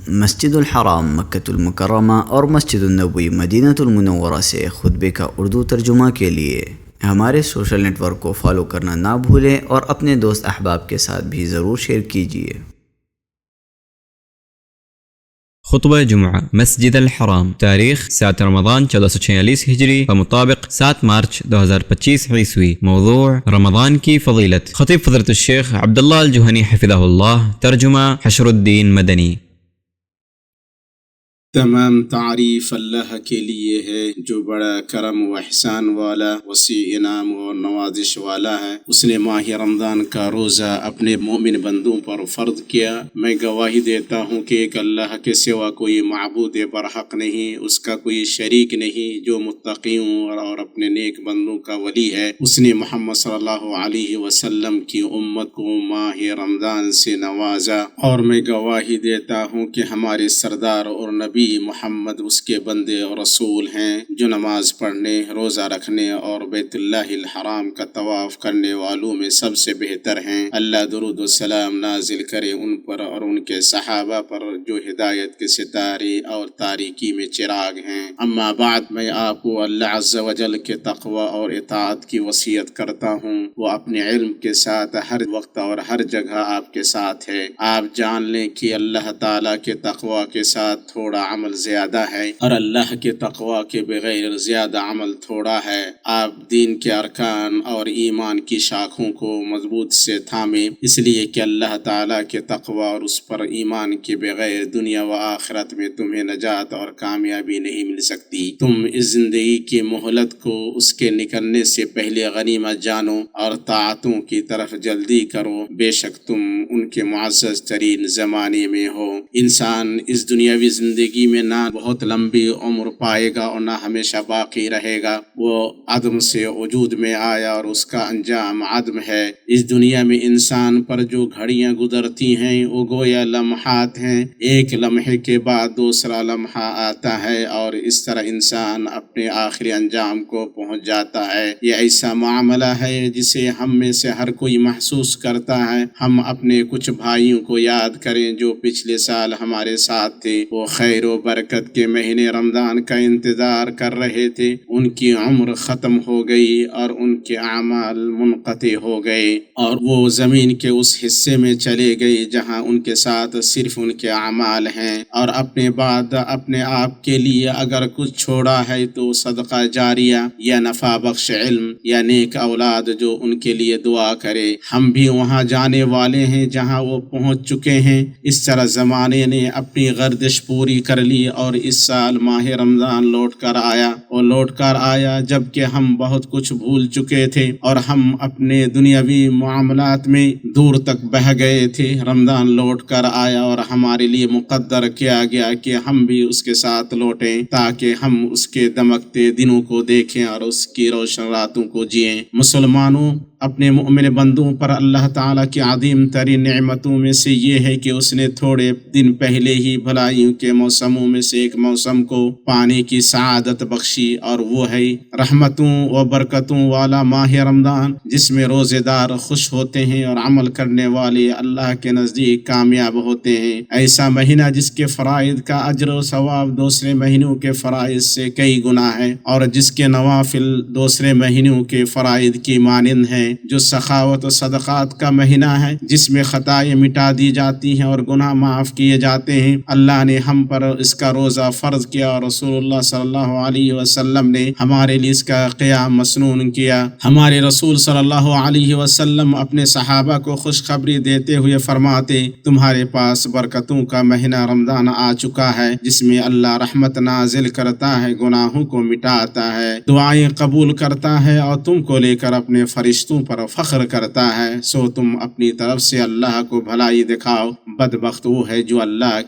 مسجد الحرام مکۃ المکرمہ اور مسجد النبوی مدینہ المنورہ سے خطبے کا اردو ترجمہ کے لیے ہمارے سوشل نیٹ ورک کو فالو کرنا نہ بھولیں اور اپنے دوست احباب کے ساتھ بھی ضرور شیئر کیجیے۔ خطبہ جمعہ مسجد الحرام، تاریخ 7 رمضان 1446 ہجری بمطابق 7 مارچ 2025 عیسوی۔ موضوع رمضان کی فضیلت۔ خطیب فضیلت الشیخ عبداللہ الجوہنی حفظہ اللہ، ترجمہ حشر الدین مدنی۔ تمام تعریف اللہ کے لیے ہے جو بڑا کرم و احسان والا، وسیع انعام و نوازش والا ہے۔ اس نے ماہ رمضان کا روزہ اپنے مومن بندوں پر فرض کیا۔ میں گواہی دیتا ہوں کہ ایک اللہ کے سوا کوئی معبود برحق نہیں، اس کا کوئی شریک نہیں، جو متقیوں اور اپنے نیک بندوں کا ولی ہے۔ اس نے محمد صلی اللہ علیہ وسلم کی امت کو ماہ رمضان سے نوازا، اور میں گواہی دیتا ہوں کہ ہمارے سردار اور نبی محمد اس کے بندے اور رسول ہیں، جو نماز پڑھنے، روزہ رکھنے اور بیت اللہ الحرام کا طواف کرنے والوں میں سب سے بہتر ہیں۔ اللہ درود و سلام نازل کرے ان پر اور ان کے صحابہ پر جو ہدایت کے ستارے اور تاریکی میں چراغ ہیں۔ اما بعد، میں آپ کو اللہ عز و جل کے تقوی اور اطاعت کی وصیت کرتا ہوں۔ وہ اپنے علم کے ساتھ ہر وقت اور ہر جگہ آپ کے ساتھ ہے۔ آپ جان لیں کہ اللہ تعالیٰ کے تقوی کے ساتھ تھوڑا عمل زیادہ ہے، اور اللہ کے تقوی کے بغیر زیادہ عمل تھوڑا ہے۔ آپ دین کے ارکان اور ایمان کی شاخوں کو مضبوط سے تھامیں، اس لیے کہ اللہ تعالیٰ کے تقوی اور اس پر ایمان کے بغیر دنیا و آخرت میں تمہیں نجات اور کامیابی نہیں مل سکتی۔ تم اس زندگی کی مہلت کو اس کے نکلنے سے پہلے غنیمت جانو اور طاعتوں کی طرف جلدی کرو، بے شک تم ان کے معزز ترین زمانے میں ہو۔ انسان اس دنیاوی زندگی میں نہ بہت لمبی عمر پائے گا اور نہ ہمیشہ باقی رہے گا۔ وہ عدم سے وجود میں آیا اور اس کا انجام عدم ہے۔ اس دنیا میں انسان پر جو گھڑیاں گزرتی ہیں وہ گویا لمحات ہیں، ایک لمحے کے بعد دوسرا لمحہ آتا ہے، اور اس طرح انسان اپنے آخری انجام کو پہنچ جاتا ہے۔ یہ ایسا معاملہ ہے جسے ہم میں سے ہر کوئی محسوس کرتا ہے۔ ہم اپنے کچھ بھائیوں کو یاد کریں جو پچھلے سال ہمارے ساتھ تھے، وہ خیر و برکت کے مہینے رمضان کا انتظار کر رہے تھے۔ ان کی عمر ختم ہو گئی اور ان کے اعمال منقطع ہو گئے، اور وہ زمین کے اس حصے میں چلے گئے جہاں ان کے ساتھ صرف ان کے اعمال ہیں، اور اپنے بعد اپنے آپ کے لیے اگر کچھ چھوڑا ہے تو صدقہ جاریہ یا نفع بخش علم یا نیک اولاد جو ان کے لیے دعا کرے۔ ہم بھی وہاں جانے والے ہیں جہاں وہ پہنچ چکے ہیں۔ اس طرح زمانے نے اپنی گردش پوری کر لی، اور اس سال ماہ رمضان لوٹ کر آیا جبکہ ہم بہت کچھ بھول چکے تھے اور ہم اپنے دنیاوی معاملات میں دور تک بہہ گئے تھے۔ رمضان لوٹ کر آیا اور ہمارے لیے مقدر کیا گیا کہ ہم بھی اس کے ساتھ لوٹیں، تاکہ ہم اس کے دمکتے دنوں کو دیکھیں اور اس کی روشن راتوں کو جئیں۔ مسلمانوں، اپنے مومن بندوں پر اللہ تعالیٰ کی عظیم ترین نعمتوں میں سے یہ ہے کہ اس نے تھوڑے دن پہلے ہی بھلائیوں کے موسموں میں سے ایک موسم کو پانے کی سعادت بخشی، اور وہ ہے رحمتوں و برکتوں والا ماہ رمضان، جس میں روزے دار خوش ہوتے ہیں اور عمل کرنے والے اللہ کے نزدیک کامیاب ہوتے ہیں۔ ایسا مہینہ جس کے فرائض کا اجر و ثواب دوسرے مہینوں کے فرائض سے کئی گنا ہے، اور جس کے نوافل دوسرے مہینوں کے فرائض کی مانند ہیں، جو سخاوت و صدقات کا مہینہ ہے، جس میں خطائیں مٹا دی جاتی ہیں اور گناہ معاف کیے جاتے ہیں۔ اللہ نے ہم پر اس کا روزہ فرض کیا، اور رسول اللہ صلی اللہ علیہ وسلم نے ہمارے لیے اس کا قیام مسنون کیا۔ ہمارے رسول صلی اللہ علیہ وسلم اپنے صحابہ کو خوشخبری دیتے ہوئے فرماتے، تمہارے پاس برکتوں کا مہینہ رمضان آ چکا ہے، جس میں اللہ رحمت نازل کرتا ہے، گناہوں کو مٹاتا ہے، دعائیں قبول کرتا ہے، اور تم کو لے کر اپنے فرشتوں پر فخر کرتا ہے۔ سو تم اپنی طرف سے اللہ کو بھلائی دکھاؤ۔ بدبخت وہ ہے جو اللہ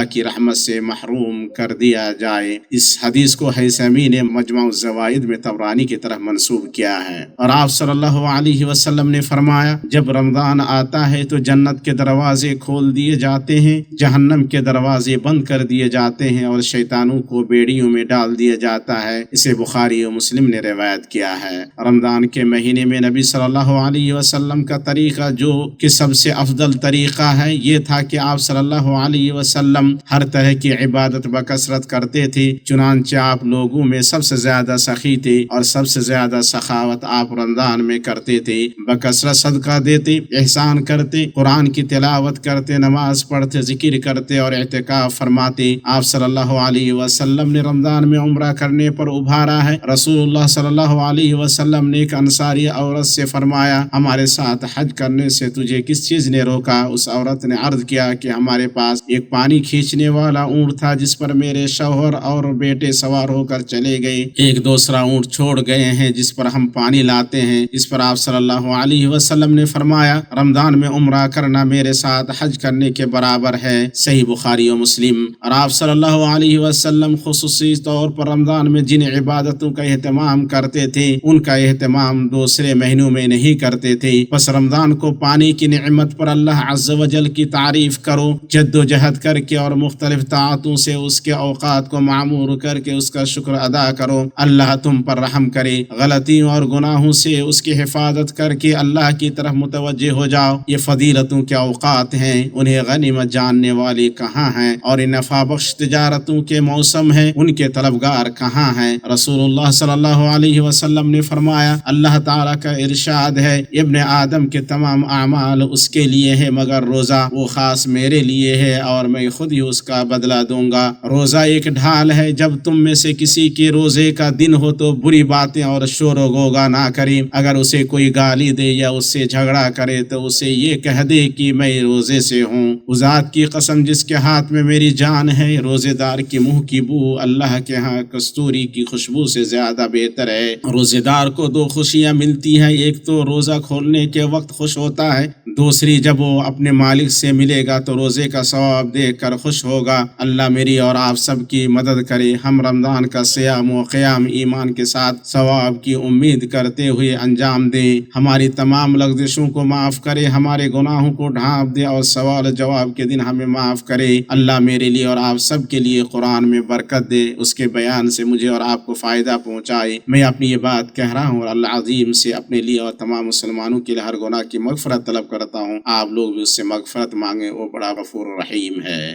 کی رحمت سے محروم کر دیا جائے۔ اس حدیث کو ہیثمی نے مجمع الزوائد میں طبرانی کی طرف منسوب کیا ہے، اور آپ صلی اللہ علیہ وسلم نے فرمایا، جب رمضان آتا ہے تو جنت کے دروازے کھول دیے جاتے ہیں، جہنم کے دروازے بند کر دیے جاتے ہیں، اور شیطانوں کو بیڑیوں میں ڈال دیا جاتا ہے۔ اسے بخاری و مسلم نے روایت کیا ہے۔ رمضان کے مہینے رہنے میں نبی صلی اللہ علیہ وسلم کا طریقہ جو کہ سب سے افضل طریقہ ہے یہ تھا کہ آپ صلی اللہ علیہ وسلم ہر طرح کی عبادت بکثرت کرتے تھے، چنانچہ آپ لوگوں میں سب سے زیادہ سخی تھے اور سب سے زیادہ سخاوت آپ رمضان میں کرتے تھے، بکثرت صدقہ دیتے، احسان کرتے، قرآن کی تلاوت کرتے، نماز پڑھتے، ذکر کرتے اور اعتکاف فرماتے۔ آپ صلی اللہ علیہ وسلم نے رمضان میں عمرہ کرنے پر ابھارا ہے۔ رسول اللہ صلی اللہ علیہ وسلم نے ایک انصاری عورت سے فرمایا ہمارے ساتھ حج کرنے سے تجھے کس چیز نے روکا؟ اس عورت نے عرض کیا کہ ہمارے پاس ایک پانی کھینچنے والا اونٹ تھا جس پر میرے شوہر اور بیٹے سوار ہو کر چلے گئے، ایک دوسرا اونٹ چھوڑ گئے ہیں جس پر ہم پانی لاتے ہیں۔ اس پر آپ صلی اللہ علیہ وسلم نے فرمایا رمضان میں عمرہ کرنا میرے ساتھ حج کرنے کے برابر ہے، صحیح بخاری و مسلم۔ اور آپ صلی اللہ علیہ وسلم خصوصی طور پر رمضان میں جن عبادتوں کا اہتمام کرتے تھے ان کا اہتمام دوسرے مہینوں میں نہیں کرتے تھے۔ بس رمضان کو پانے کی نعمت پر اللہ عز و جل کی تعریف کرو، جد و جہد کر کے اور مختلف طاعتوں سے اس کے اوقات کو معمور کر کے اس کا شکر ادا کرو، اللہ تم پر رحم کرے۔ غلطیوں اور گناہوں سے اس کی حفاظت کر کے اللہ کی طرف متوجہ ہو جاؤ۔ یہ فضیلتوں کے اوقات ہیں، انہیں غنیمت جاننے والے کہاں ہیں؟ اور ان نفع بخش تجارتوں کے موسم ہیں، ان کے طلبگار کہاں ہیں؟ رسول اللہ صلی اللہ علیہ وسلم نے فرمایا اللہ تعالیٰ کا ارشاد ہے ابن آدم کے تمام اعمال اس کے لیے ہے مگر روزہ، وہ خاص میرے لیے ہے اور میں خود ہی اس کا بدلہ دوں گا۔ روزہ ایک ڈھال ہے، جب تم میں سے کسی کے روزے کا دن ہو تو بری باتیں اور شور و غوغا نہ کرے، اگر اسے کوئی گالی دے یا اس سے جھگڑا کرے تو اسے یہ کہہ دے کہ میں روزے سے ہوں۔ اس ذات کی قسم جس کے ہاتھ میں میری جان ہے، روزے دار کے منہ کی بو اللہ کے ہاں کستوری کی خوشبو سے زیادہ بہتر ہے۔ روزے دار کو دو خوشیاں ملتی ہیں، ایک تو روزہ کھولنے کے وقت خوش ہوتا ہے، دوسری جب وہ اپنے مالک سے ملے گا تو روزے کا ثواب دیکھ کر خوش ہوگا۔ اللہ میری اور آپ سب کی مدد کرے، ہم رمضان کا صیام و قیام ایمان کے ساتھ ثواب کی امید کرتے ہوئے انجام دیں، ہماری تمام لغزشوں کو معاف کرے، ہمارے گناہوں کو ڈھانپ دے اور سوال جواب کے دن ہمیں معاف کرے۔ اللہ میرے لیے اور آپ سب کے لیے قرآن میں برکت دے، اس کے بیان سے مجھے اور آپ کو فائدہ پہنچائے۔ میں اپنی یہ بات کہہ رہا ہوں اور اللہ عظیم سے اپنے لیے اور تمام مسلمانوں کے لیے ہر گناہ کی مغفرت طلب کرتا ہوں، آپ لوگ بھی اس سے مغفرت مانگیں، وہ بڑا غفور رحیم ہے۔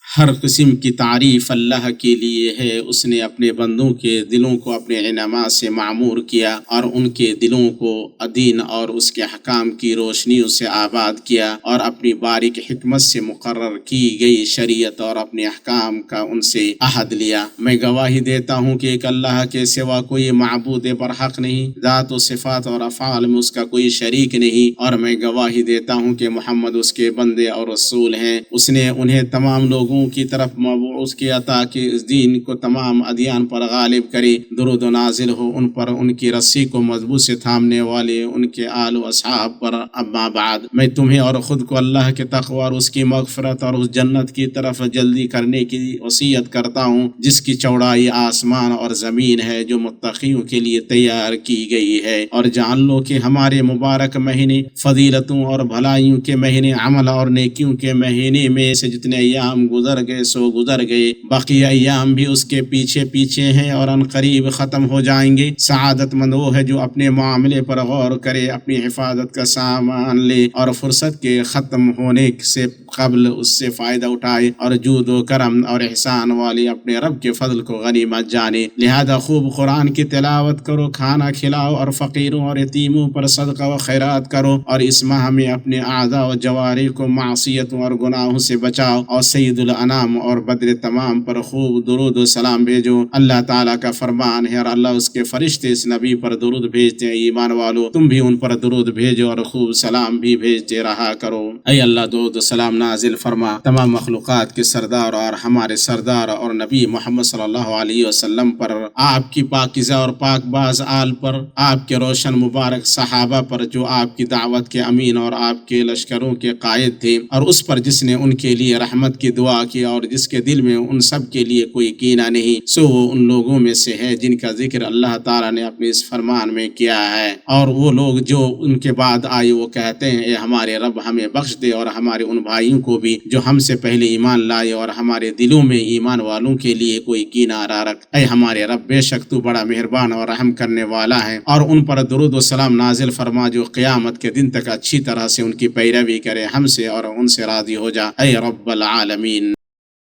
ہر قسم کی تعریف اللہ کے لیے ہے، اس نے اپنے بندوں کے دلوں کو اپنے انعامات سے معمور کیا اور ان کے دلوں کو دین اور اس کے حکام کی روشنیوں سے آباد کیا اور اپنی باریک حکمت سے مقرر کی گئی شریعت اور اپنے احکام کا ان سے عہد لیا۔ میں گواہی دیتا ہوں کہ ایک اللہ کے سوا کوئی معبود برحق نہیں، ذات و صفات اور افعال میں اس کا کوئی شریک نہیں، اور میں گواہی دیتا ہوں کہ محمد اس کے بندے اور رسول ہیں۔ اس نے انہیں تمام لوگوں کی طرف مبعوث کیا تاکہ اس دین کو تمام ادیان پر غالب کرے۔ درود و نازل ہو ان پر، ان کی رسی کو مضبوط سے تھامنے والے، ان کے آل و اصحاب پر۔ اما بعد، میں تمہیں اور خود کو اللہ کے تقوی اور اس کی مغفرت اور اس جنت کی طرف جلدی کرنے کی وصیت کرتا ہوں جس کی چوڑائی آسمان اور زمین ہے، جو متقیوں کے لیے تیار کی گئی ہے۔ اور جان لو کہ ہمارے مبارک مہینے فضیلتوں اور بھلائیوں کے مہینے، عمل اور نیکیوں کے مہینے میں سے جتنے ایام گزر گئے سو گزر گئے، باقی ایام بھی اس کے پیچھے پیچھے ہیں اور ان قریب ختم ہو جائیں گے۔ سعادت مند وہ ہے جو اپنے معاملے پر غور کرے، اپنی حفاظت کا سامان لے اور فرصت کے ختم ہونے سے قبل اس سے فائدہ اٹھائے، اور جود و کرم اور احسان والے اپنے رب کے فضل کو غنیمت جانے۔ لہذا خوب قرآن کی تلاوت کرو، کھانا کھلاؤ اور فقیروں اور یتیموں پر صدقہ و خیرات کرو، اور اس ماہ میں اپنے اعضاء و جوارح کو معصیتوں اور گناہوں سے بچاؤ، اور سید الانام اور بدر تمام پر خوب درود و سلام بھیجو۔ اللہ تعالیٰ کا فرمان ہے اور اللہ اس کے فرشتے اس نبی پر درود بھیجتے ہیں۔ ایمان والو، تم بھی ان پر درود بھیجو اور خوب سلام بھی بھیجتے رہا کرو۔ اے اللہ، درود و سلام نازل فرما تمام مخلوقات کے سردار اور ہمارے سردار اور نبی محمد صلی اللہ علیہ وسلم پر، آپ کی پاکیزہ اور پاک باز آل پر، آپ کے روشن مبارک صحابہ پر جو آپ کی دعوت کے امین اور آپ کے لشکروں کے قائد تھے، اور اس پر جس نے ان کے لیے رحمت کی دعا کی اور جس کے دل میں ان سب کے لیے کوئی کینہ نہیں، سو وہ ان لوگوں میں سے ہے جن کا ذکر اللہ تعالیٰ نے اپنے اس فرمان میں کیا ہے۔ اور وہ لوگ جو ان کے بعد آئے وہ کہتے ہیں اے ہمارے رب ہمیں بخش دے اور ہمارے ان بھائیوں کو بھی جو ہم سے پہلے ایمان لائے، اور ہمارے دلوں میں ایمان والوں کے لیے کوئی کینہ نہ رکھ، اے ہمارے رب بے شک تو بڑا مہربان اور رحم کرنے والا ہے۔ اور ان پر درود و سلام نازل فرما جو قیامت کے دن تک اچھی طرح سے ان کی پیروی کرے ہم سے اور ان سے راضی ہو جا، اے رب العالمین۔